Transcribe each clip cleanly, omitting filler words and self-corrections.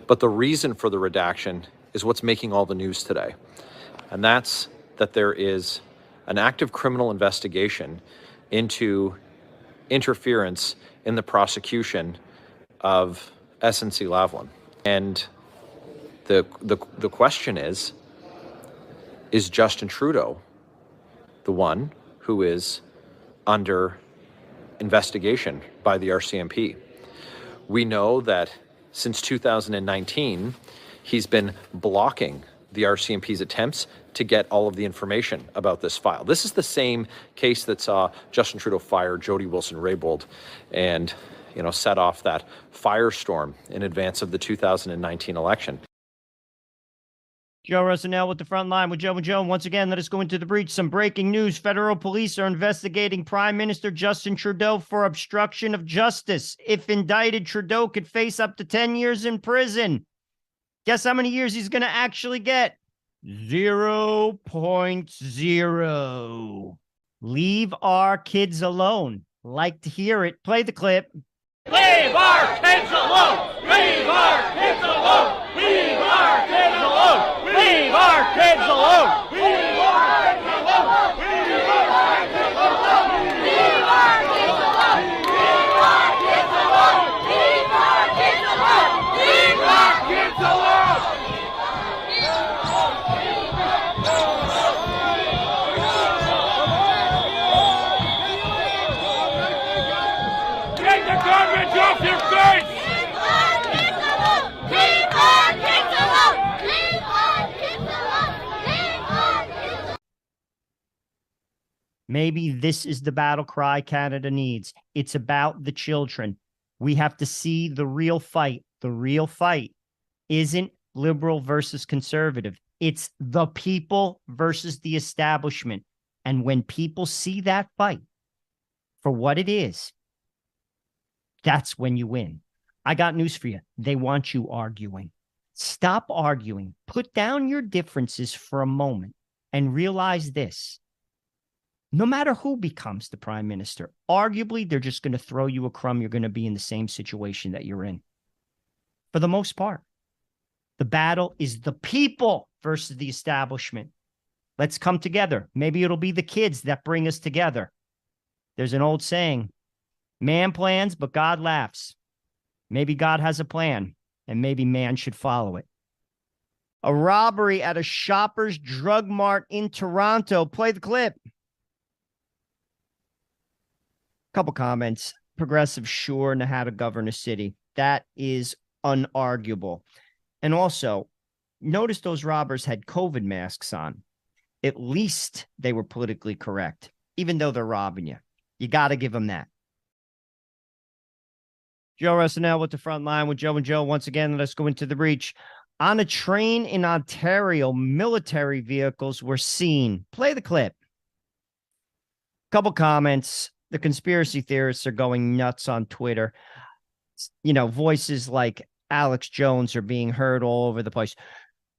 But the reason for the redaction is what's making all the news today. And that's that there is an active criminal investigation into interference in the prosecution of SNC Lavalin. And the question is Justin Trudeau the one who is under investigation by the RCMP? We know that since 2019, he's been blocking the RCMP's attempts to get all of the information about this file. This is the same case that saw Justin Trudeau fire Jody Wilson-Raybould and, set off that firestorm in advance of the 2019 election. Joe Rosenell with the front line with Joe and Joe. Once again, let us go into the breach. Some breaking news. Federal police are investigating Prime Minister Justin Trudeau for obstruction of justice. If indicted, Trudeau could face up to 10 years in prison. Guess how many years he's going to actually get? 0.0. Leave our kids alone. Like to hear it. Play the clip. Leave our kids alone! Leave our kids alone! Leave our kids alone! Leave our kids alone! Leave our kids alone! Leave our kids alone! Leave our kids alone! Leave our kids alone! Leave our kids alone! Leave our kids alone! Take the garbage off your face! Leave our kids alone! Leave our kids alone! Leave our kids alone! Leave our kids alone! Maybe this is the battle cry Canada needs. It's about the children. We have to see the real fight. The real fight isn't liberal versus conservative. It's the people versus the establishment. And when people see that fight for what it is, that's when you win. I got news for you. They want you arguing. Stop arguing. Put down your differences for a moment and realize this. No matter who becomes the prime minister, arguably, they're just going to throw you a crumb. You're going to be in the same situation that you're in. For the most part, the battle is the people versus the establishment. Let's come together. Maybe it'll be the kids that bring us together. There's an old saying, man plans, but God laughs. Maybe God has a plan, and maybe man should follow it. A robbery at a Shoppers Drug Mart in Toronto. Play the clip. Couple comments. Progressive sure know how to govern a city. That is unarguable. And also, notice those robbers had COVID masks on. At least they were politically correct, even though they're robbing you. You got to give them that. Joe Rosenell with the front line with Joe and Joe. Once again, let's go into the breach. On a train in Ontario, military vehicles were seen. Play the clip. Couple comments. The conspiracy theorists are going nuts on Twitter. Voices like Alex Jones are being heard all over the place.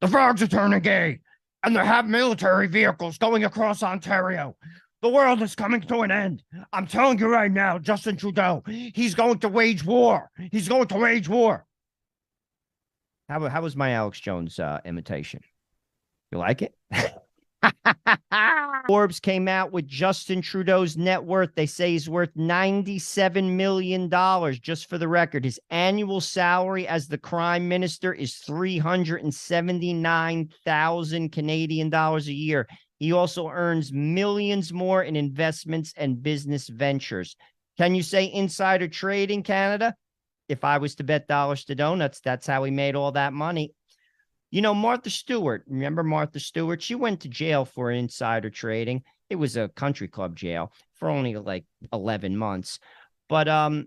The frogs are turning gay, and they have military vehicles going across Ontario. The world is coming to an end. I'm telling you right now, Justin Trudeau, he's going to wage war. He's going to wage war. How was my Alex Jones imitation? You like it? Forbes came out with Justin Trudeau's net worth. They say he's worth $97 million. Just for the record, his annual salary as the Prime Minister is $379,000 Canadian dollars a year. He also earns millions more in investments and business ventures. Can you say insider trading, Canada? If I was to bet dollars to donuts, that's how he made all that money. Martha Stewart, remember Martha Stewart? She went to jail for insider trading. It was a country club jail for only like 11 months. But I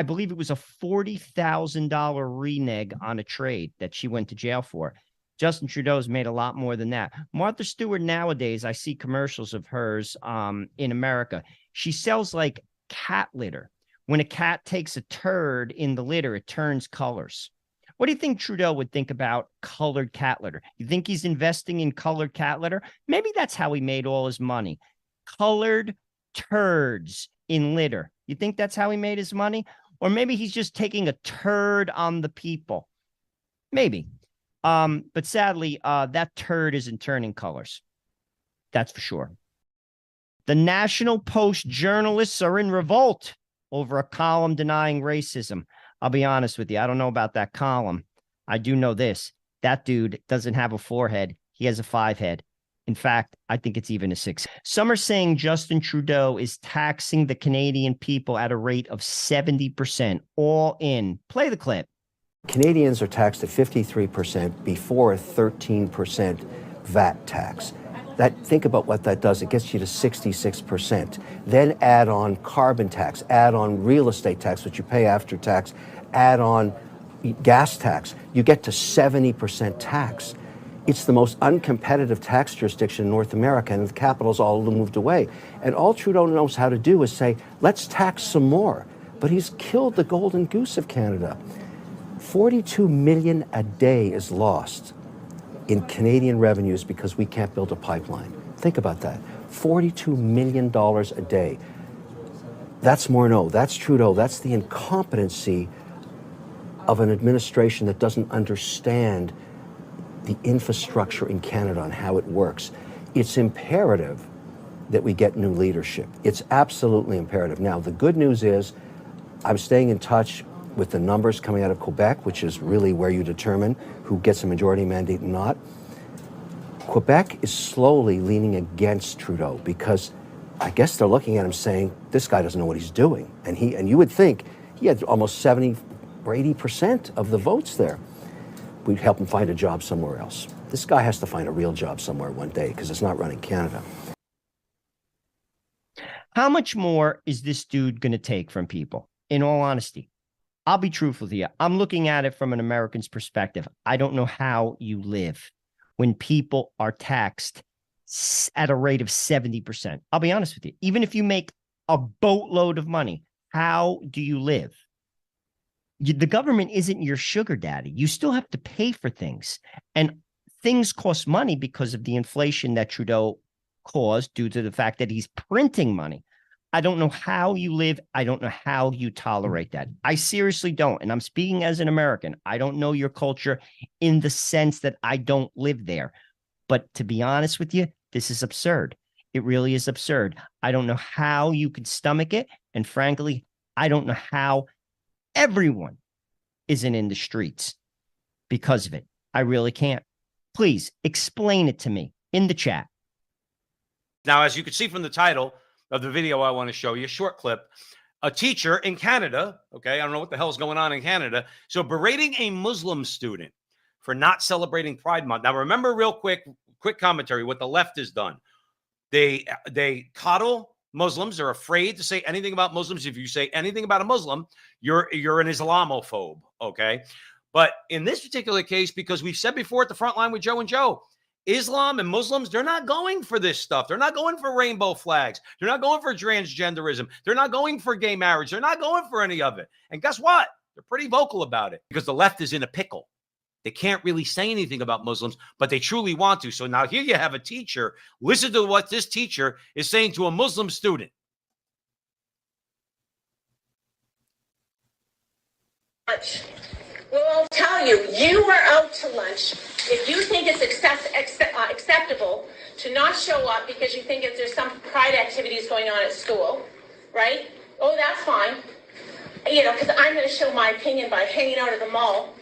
believe it was a $40,000 renege on a trade that she went to jail for. Justin Trudeau's made a lot more than that. Martha Stewart nowadays, I see commercials of hers in America. She sells like cat litter. When a cat takes a turd in the litter, it turns colors. What do you think Trudeau would think about colored cat litter? You think he's investing in colored cat litter? Maybe that's how he made all his money. Colored turds in litter. You think that's how he made his money? Or maybe he's just taking a turd on the people. Maybe. But sadly, that turd isn't turning colors. That's for sure. The National Post journalists are in revolt over a column denying racism. I'll be honest with you. I don't know about that column. I do know this. That dude doesn't have a 4-head. He has a 5-head. In fact, I think it's even a 6. Some are saying Justin Trudeau is taxing the Canadian people at a rate of 70%, all in. Play the clip. Canadians are taxed at 53% before a 13% VAT tax. Think about what that does. It gets you to 66%. Then add on carbon tax, add on real estate tax, which you pay after tax, add on gas tax. You get to 70% tax. It's the most uncompetitive tax jurisdiction in North America, and the capital's all moved away. And all Trudeau knows how to do is say, let's tax some more. But he's killed the golden goose of Canada. 42 million a day is lost in Canadian revenues because we can't build a pipeline. Think about that. $42 million a day. That's Morneau, that's Trudeau, that's the incompetency of an administration that doesn't understand the infrastructure in Canada and how it works. It's imperative that we get new leadership. It's absolutely imperative. Now, the good news is I'm staying in touch with the numbers coming out of Quebec, which is really where you determine who gets a majority mandate and not. Quebec is slowly leaning against Trudeau because I guess they're looking at him saying, this guy doesn't know what he's doing. And you would think he had almost 70 or 80% of the votes there. We'd help him find a job somewhere else. This guy has to find a real job somewhere one day because it's not running Canada. How much more is this dude going to take from people? In all honesty, I'll be truthful with you. I'm looking at it from an American's perspective. I don't know how you live when people are taxed at a rate of 70%. I'll be honest with you. Even if you make a boatload of money, how do you live? The government isn't your sugar daddy. You still have to pay for things. And things cost money because of the inflation that Trudeau caused due to the fact that he's printing money. I don't know how you live. I don't know how you tolerate that. I seriously don't. And I'm speaking as an American. I don't know your culture in the sense that I don't live there. But to be honest with you, this is absurd. It really is absurd. I don't know how you could stomach it. And frankly, I don't know how everyone isn't in the streets because of it. I really can't. Please explain it to me in the chat. Now, as you can see from the title of the video I want to show you, short clip, a teacher in Canada, okay, I don't know what the hell is going on in Canada, so berating a Muslim student for not celebrating Pride Month. Now, remember real quick commentary, what the left has done. They coddle Muslims. They're afraid to say anything about Muslims. If you say anything about a Muslim, you're an Islamophobe, okay? But in this particular case, because we've said before at the front line with Joe and Joe, Islam and Muslims, they're not going for this stuff. They're not going for rainbow flags. They're not going for transgenderism. They're not going for gay marriage. They're not going for any of it. And guess what? They're pretty vocal about it because the left is in a pickle. They can't really say anything about Muslims, but they truly want to. So now here you have a teacher. Listen to what this teacher is saying to a Muslim student. Well, I'll tell you, you were out to lunch. If you think it's acceptable to not show up because you think there's some pride activities going on at school, right? Oh, that's fine. You know, because I'm going to show my opinion by hanging out at the mall.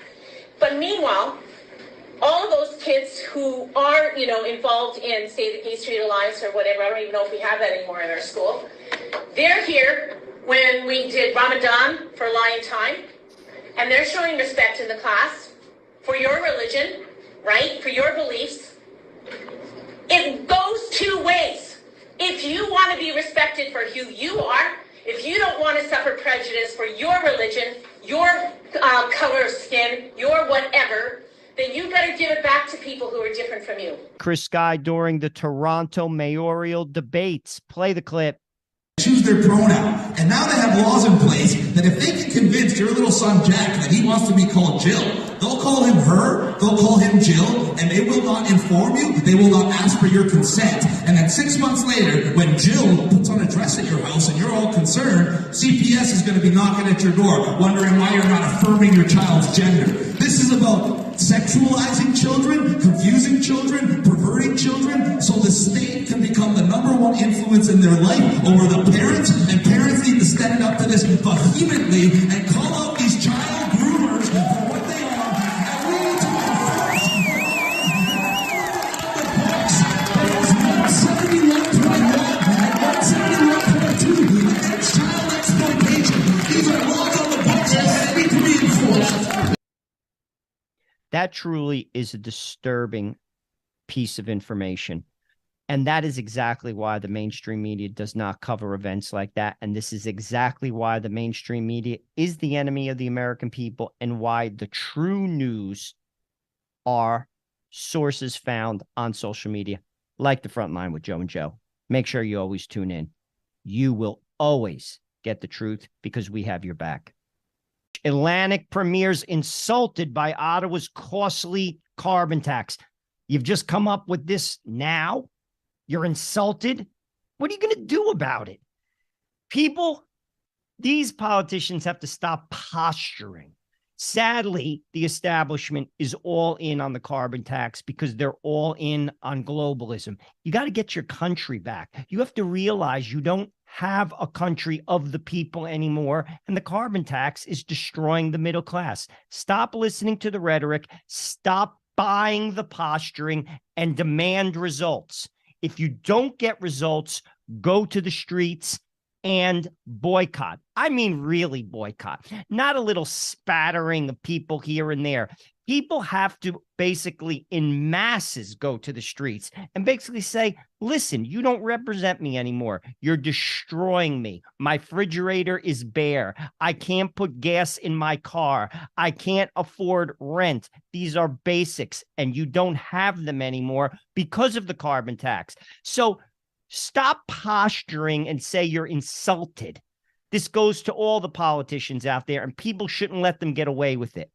But meanwhile, all of those kids who are, involved in, say, the Gay Street Alliance or whatever, I don't even know if we have that anymore in our school, they're here when we did Ramadan for Lion Time, and they're showing respect in the class for your religion, right, for your beliefs. It goes two ways. If you want to be respected for who you are, if you don't want to suffer prejudice for your religion, your color of skin, your whatever, then you got to give it back to people who are different from you. Chris Guy during the Toronto mayoral debates. Play the clip. Choose their pronoun. And now they have laws in place that if they can convince your little son Jack that he wants to be called Jill, they'll call him her, they'll call him Jill, and they will not inform you, they will not ask for your consent. And then 6 months later, when Jill puts on a dress at your house and you're all concerned, CPS is going to be knocking at your door, wondering why you're not affirming your child's gender. This is is about sexualizing children, confusing children, perverting children, so the state can become the #1 influence in their life over the parents, and parents need to stand up to this vehemently and call out these child groomers for what they are, and we need to enforce the books. There's 171.1 and 171.2 against child exploitation. These are laws on the books that need to be enforced. That truly is a disturbing piece of information. And that is exactly why the mainstream media does not cover events like that. And this is exactly why the mainstream media is the enemy of the American people, and why the true news are sources found on social media, like the Front Line with Joe and Joe. Make sure you always tune in. You will always get the truth because we have your back. Atlantic premiers insulted by Ottawa's costly carbon tax. You've just come up with this now? You're insulted? What are you going to do about it? People, these politicians have to stop posturing. Sadly, the establishment is all in on the carbon tax because they're all in on globalism. You got to get your country back. You have to realize you don't have a country of the people anymore, and the carbon tax is destroying the middle class. Stop listening to the rhetoric. Stop buying the posturing and demand results. If you don't get results, go to the streets and boycott. I mean, really boycott, not a little spattering of people here and there. People have to basically in masses go to the streets and basically say, listen, you don't represent me anymore. You're destroying me. My refrigerator is bare. I can't put gas in my car. I can't afford rent. These are basics, and you don't have them anymore because of the carbon tax. So stop posturing and say you're insulted. This goes to all the politicians out there, and people shouldn't let them get away with it.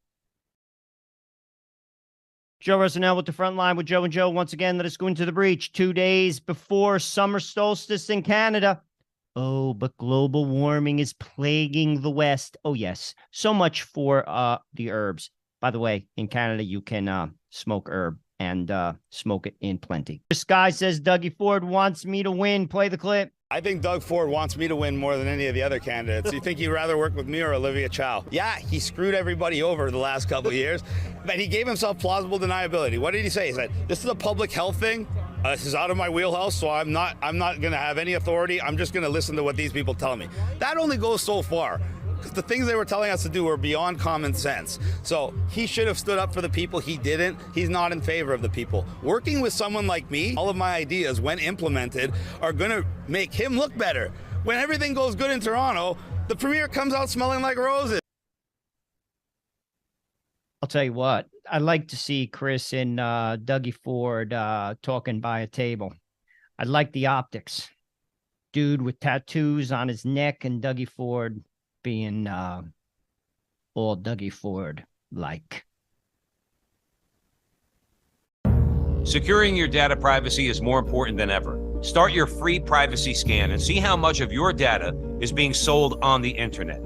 Joe Rosenell with the Front Line with Joe and Joe. Once again, let us go into the breach 2 days before summer solstice in Canada. Oh, but global warming is plaguing the West. Oh, yes. So much for the herbs. By the way, in Canada, you can smoke herb and smoke it in plenty. This guy says Dougie Ford wants me to win. Play the clip. I think Doug Ford wants me to win more than any of the other candidates. You think he'd rather work with me or Olivia Chow? Yeah, he screwed everybody over the last couple of years, but he gave himself plausible deniability. What did he say? He said, this is a public health thing. This is out of my wheelhouse, so I'm not going to have any authority. I'm just going to listen to what these people tell me. That only goes so far. The things they were telling us to do were beyond common sense. So he should have stood up for the people. He didn't. He's not in favor of the people. Working with someone like me, all of my ideas, when implemented, are going to make him look better. When everything goes good in Toronto, the premier comes out smelling like roses. I'll tell you what, I'd like to see Chris and Dougie Ford talking by a table. I'd like the optics. Dude with tattoos on his neck and Dougie Ford being all Dougie Ford like. Securing your data privacy is more important than ever. Start your free privacy scan and see how much of your data is being sold on the internet.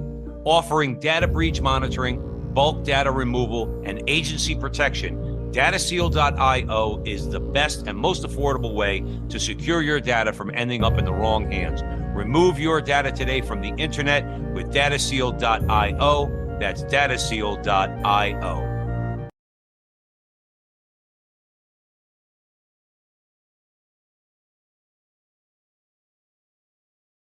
Offering data breach monitoring, bulk data removal, and agency protection, Dataseal.io is the best and most affordable way to secure your data from ending up in the wrong hands. Remove your data today from the internet with Dataseal.io. That's Dataseal.io.